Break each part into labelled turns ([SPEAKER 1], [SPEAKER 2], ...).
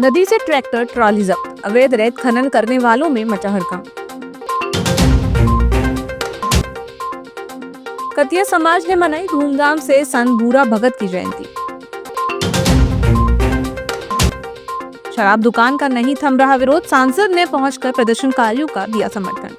[SPEAKER 1] नदी से tractor trolley जब्त, अवैध रेत खनन करने वालों में मचा हड़कंप। कतिया समाज ने मनाई धूमधाम से संत बूढ़ा भगत की जयंती। शराब दुकान का नहीं थम रहा विरोध, सांसद ने पहुंचकर प्रदर्शनकारियों का दिया समर्थन।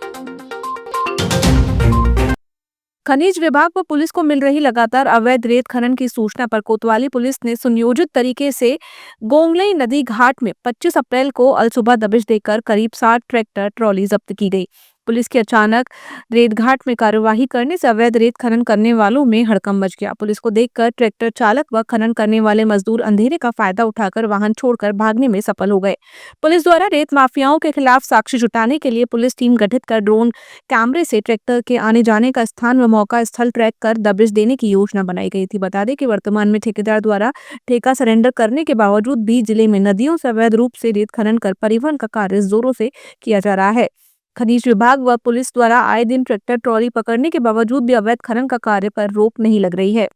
[SPEAKER 1] खनिज विभाग व पुलिस को मिल रही लगातार अवैध रेत खनन की सूचना पर कोतवाली पुलिस ने सुनियोजित तरीके से गोंगलई नदी घाट में 25 अप्रैल को अलसुबह दबिश देकर करीब 60 ट्रैक्टर ट्रॉली जब्त की गई। पुलिस की अचानक रेत घाट में कार्यवाही करने से अवैध रेत खनन करने वालों में हड़कंप मच गया। पुलिस को देखकर ट्रैक्टर चालक व खनन करने वाले मजदूर अंधेरे का फायदा उठाकर वाहन छोड़कर भागने में सफल हो गए। पुलिस द्वारा रेत माफियाओं के खिलाफ साक्ष्य जुटाने के लिए पुलिस टीम गठित कर ड्रोन कैमरे से ट्रैक्टर के आने जाने का स्थान व मौका स्थल ट्रैक कर दबिश देने की योजना बनाई गई थी। बता दें कि वर्तमान में ठेकेदार द्वारा ठेका सरेंडर करने के बावजूद भी जिले में नदियों से अवैध रूप से रेत खनन कर परिवहन का कार्य जोरों से किया जा रहा है। खनिज विभाग व पुलिस द्वारा आए दिन ट्रैक्टर ट्रॉली पकड़ने के बावजूद भी अवैध खनन का कार्य पर रोक नहीं लग रही है।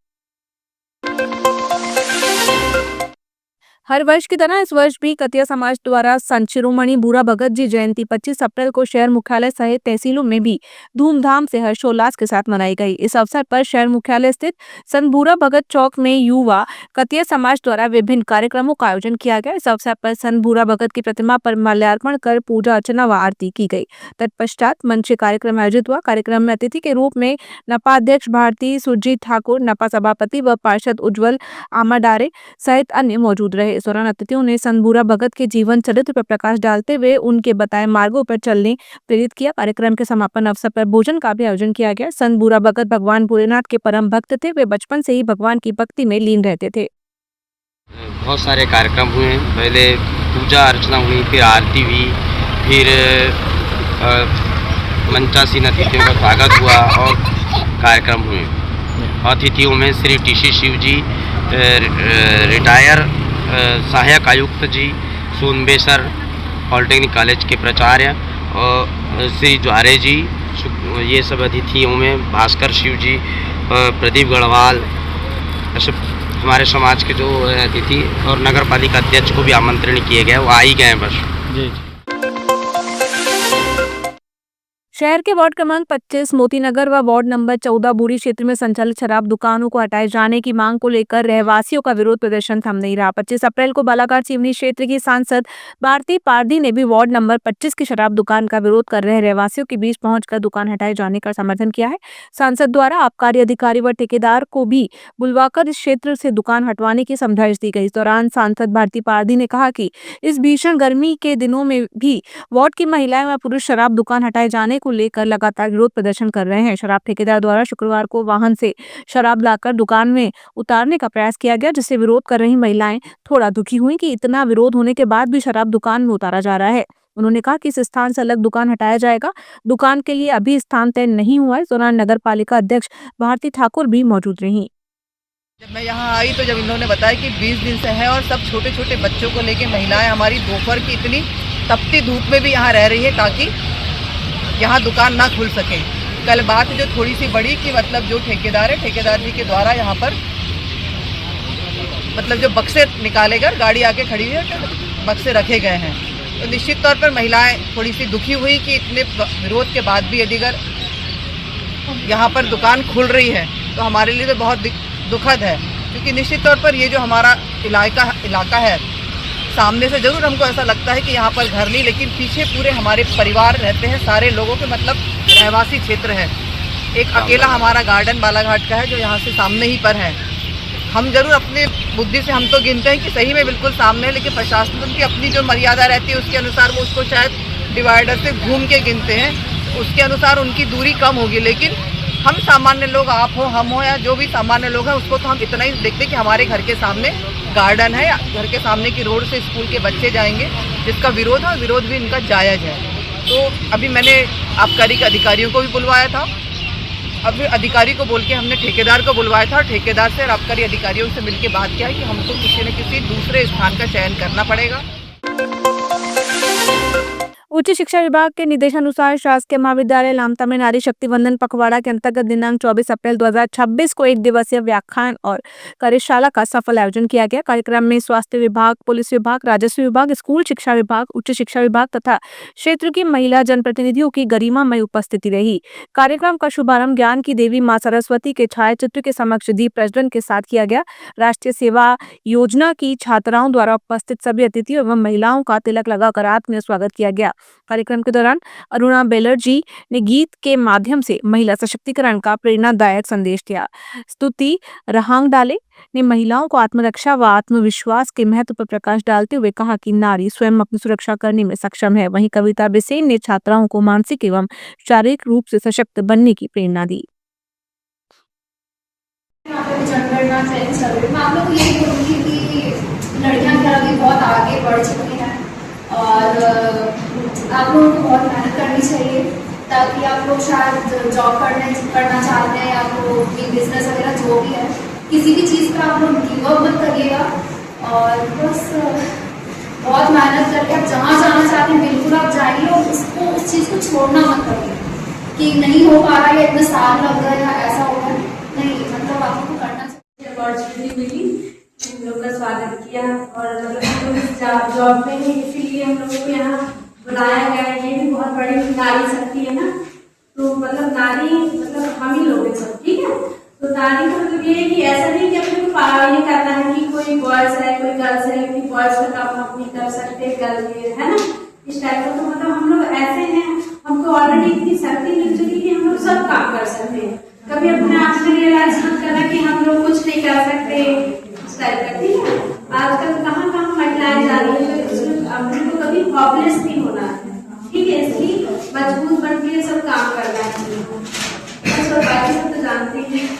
[SPEAKER 1] हर वर्ष की तरह इस वर्ष भी कतिया समाज द्वारा संत शिरोमणि बूढ़ा भगत जी जयंती 25 अप्रैल को शहर मुख्यालय सहित तहसीलों में भी धूमधाम से हर्षोल्लास के साथ मनाई गई। इस अवसर पर शहर मुख्यालय स्थित संत बूढ़ा भगत चौक में युवा कतिया समाज द्वारा विभिन्न कार्यक्रमों का आयोजन किया गया। इस अवसर पर संत बूढ़ा भगत की प्रतिमा पर माल्यार्पण कर पूजा अर्चना व आरती की गई। तत्पश्चात मंच कार्यक्रम आयोजित हुआ। कार्यक्रम में अतिथि के रूप में नपा अध्यक्ष भारती सुरजीत ठाकुर, नपा सभापति व पार्षद उज्जवल आमाडारे सहित अन्य मौजूद रहे। इस दौरान अतिथियों ने संत बूढ़ा भगत के जीवन चरित्र पर प्रकाश डालते हुए उनके बताए मार्गों पर चलने प्रेरित किया। कार्यक्रम के समापन अवसर पर भोजन का भी आयोजन किया गया। संत बूढ़ा भगत भगवान भोलेनाथ के परम भक्त थे। वे बचपन से ही भगवान की भक्ति में लीन रहते थे।
[SPEAKER 2] बहुत सारे कार्यक्रम हुए। पहले पूजा अर्चना हुई, फिर आरती हुई, फिर मंचासीन अतिथियों का स्वागत हुआ और कार्यक्रम हुए। अतिथियों में श्री टीसी शिव जी, रिटायर सहायक आयुक्त जी, सोनबेसर पॉलिटेक्निक कॉलेज के प्राचार्य और श्री ज्वारे जी, ये सब अतिथियों में भास्कर शिव जी, प्रदीप गढ़वाल, ऐसे हमारे समाज के जो अतिथि और नगर पालिका अध्यक्ष को भी आमंत्रण किए गए, वो आ ही गए बस। जी।
[SPEAKER 1] शहर के वार्ड क्रमांक 25 मोतीनगर व वार्ड नंबर 14 बूढ़ी क्षेत्र में संचालित शराब दुकानों को हटाए जाने की मांग को लेकर रहवासियों का विरोध प्रदर्शन थम नहीं रहा। 25 अप्रैल को बालाघाट सिवनी क्षेत्र की सांसद भारती पारदी ने भी वार्ड नंबर 25 की शराब दुकान का विरोध कर रहे रहवासियों के बीच पहुंचकर दुकान हटाए जाने का समर्थन किया है। सांसद द्वारा आबकारी अधिकारी व ठेकेदार को भी बुलवाकर इस क्षेत्र से दुकान हटवाने की समझाइश दी गई। इस दौरान सांसद भारती पारदी ने कहा कि इस भीषण गर्मी के दिनों में भी वार्ड की महिलाएं व पुरुष शराब दुकान हटाए जाने लेकर लगातार विरोध प्रदर्शन कर रहे हैं। शराब ठेकेदार द्वारा शुक्रवार को वाहन से शराब लाकर दुकान में उतारने का प्रयास किया गया, जिससे विरोध कर रही महिलाएं थोड़ा दुखी हुई कि इतना विरोध होने के बाद भी शराब दुकान में उतारा जा रहा है। उन्होंने कहा कि इस स्थान से अलग दुकान हटाया जाएगा। दुकान के लिए अभी स्थान तय नहीं हुआ है। इस दौरान नगर पालिका अध्यक्ष भारती ठाकुर भी मौजूद रही।
[SPEAKER 3] जब मैं यहाँ आई तो जब इन्होंने बताया कि 20 दिन से है और सब छोटे छोटे बच्चों को लेके महिलाएं हमारी दोपहर की इतनी तपती धूप में भी यहाँ रह रही है ताकि यहाँ दुकान ना खुल सके। कल बात जो थोड़ी सी बड़ी कि मतलब जो ठेकेदार है, ठेकेदार जी के द्वारा यहाँ पर मतलब जो बक्से निकाले कर गाड़ी आके खड़ी है तो बक्से रखे गए हैं। तो निश्चित तौर पर महिलाएं थोड़ी सी दुखी हुई कि इतने विरोध के बाद भी यदि अगर यहाँ पर दुकान खुल रही है तो हमारे लिए तो बहुत दुखद है, क्योंकि निश्चित तौर पर ये जो हमारा इलाका है, सामने से जरूर हमको ऐसा लगता है कि यहाँ पर घर नहीं, लेकिन पीछे पूरे हमारे परिवार रहते हैं, सारे लोगों के मतलब रहवासी क्षेत्र है। एक अकेला हमारा गार्डन बालाघाट का है जो यहाँ से सामने ही पर है। हम जरूर अपने बुद्धि से हम तो गिनते हैं कि सही में बिल्कुल सामने है, लेकिन प्रशासन की अपनी जो मर्यादा रहती है उसके अनुसार वो उसको शायद डिवाइडर से घूम के गिनते हैं, उसके अनुसार उनकी दूरी कम होगी। लेकिन हम सामान्य लोग, आप हो हम हो या जो भी सामान्य लोग हैं, उसको तो हम इतना ही देखते कि हमारे घर के सामने गार्डन है या घर के सामने की रोड से स्कूल के बच्चे जाएंगे, जिसका विरोध है, विरोध भी इनका जायज़ है। तो अभी मैंने आबकारी के अधिकारियों को भी बुलवाया था, अभी अधिकारी को बोल के हमने ठेकेदार को बुलवाया था और ठेकेदार से और आबकारी अधिकारियों से मिलकर बात किया कि हमको किसी न किसी दूसरे स्थान का चयन करना पड़ेगा।
[SPEAKER 1] उच्च शिक्षा विभाग के निर्देशानुसार शासकीय महाविद्यालय लामता में नारी शक्ति वंदन पखवाड़ा के अंतर्गत दिनांक 24 अप्रैल 2026 को एक दिवसीय व्याख्यान और कार्यशाला का सफल आयोजन किया गया। कार्यक्रम में स्वास्थ्य विभाग, पुलिस विभाग, राजस्व विभाग, स्कूल शिक्षा विभाग, उच्च शिक्षा विभाग तथा क्षेत्र की महिला जनप्रतिनिधियों की गरिमामय उपस्थिति रही। कार्यक्रम का शुभारंभ ज्ञान की देवी मां सरस्वती के छायाचित्र के समक्ष दीप प्रज्वलन के साथ किया गया। राष्ट्रीय सेवा योजना की छात्राओं द्वारा उपस्थित सभी अतिथियों एवं महिलाओं का तिलक लगाकर आत्मीय स्वागत किया गया। कार्यक्रम के दौरान अरुणा बेलर ने गीत के माध्यम से महिला सशक्तिकरण का प्रेरणादायक संदेश दिया। स्तुति रहांगडाले ने महिलाओं को आत्मरक्षा व आत्मविश्वास के महत्व पर प्रकाश डालते हुए कहा कि नारी स्वयं अपनी सुरक्षा करने में सक्षम है। वहीं कविता बिसेन ने छात्राओं को मानसिक एवं शारीरिक रूप से सशक्त बनने की प्रेरणा दी।
[SPEAKER 4] जनगणना चयन सर्वे में आप लोग ये बोलूँगी कि लड़कियां खैर अभी बहुत आगे बढ़ चुकी हैं और आप लोगों को बहुत मेहनत करनी चाहिए ताकि आप लोग शायद जॉब करना चाहते हैं या तो बिजनेस वगैरह जो भी है, किसी भी चीज़ पर आप लोग गिव अप मत करिएगा और बस बहुत मेहनत करके आप जहाँ जाना चाहते हैं बिल्कुल आप जाइए और उस चीज़ को छोड़ना मत करिए कि नहीं हो पा रहा है या इतने साल लग गए या ऐसा होगा नहीं, मतलब आपको करना चाहिए।
[SPEAKER 5] अपॉर्चुनिटी मिली, हम लोग का स्वागत किया और मतलब हम लोग जॉब में ही इसीलिए हम लोगों को यहाँ बुलाया गया। ये भी बहुत बड़ी नारी शक्ति है ना, तो मतलब नारी मतलब हम ही लोग हैं सब, ठीक है। तो नारी का मतलब ये है कि ऐसा नहीं कि अपने को ये करना है कि कोई बॉयज है कोई गर्ल्स है कि बॉयज का काम आप नहीं कर सकते, गर्ल्स है ना, इस टाइप का। तो मतलब हम लोग ऐसे हैं, हमको ऑलरेडी इतनी शक्ति मिल चुकी कि हम लोग सब काम कर सकते हैं। कभी अपने आप में रियलाइज मत करना कि हम लोग कुछ नहीं कर सकते इस टाइप का, ठीक है। आजकल कहाँ कहाँ महिलाएं जा रही है, तो अपने को कभी हॉपलेस नहीं होना है, ठीक है। इसलिए मजबूत बन के सब काम करना है, बाकी सब तो जानते हैं।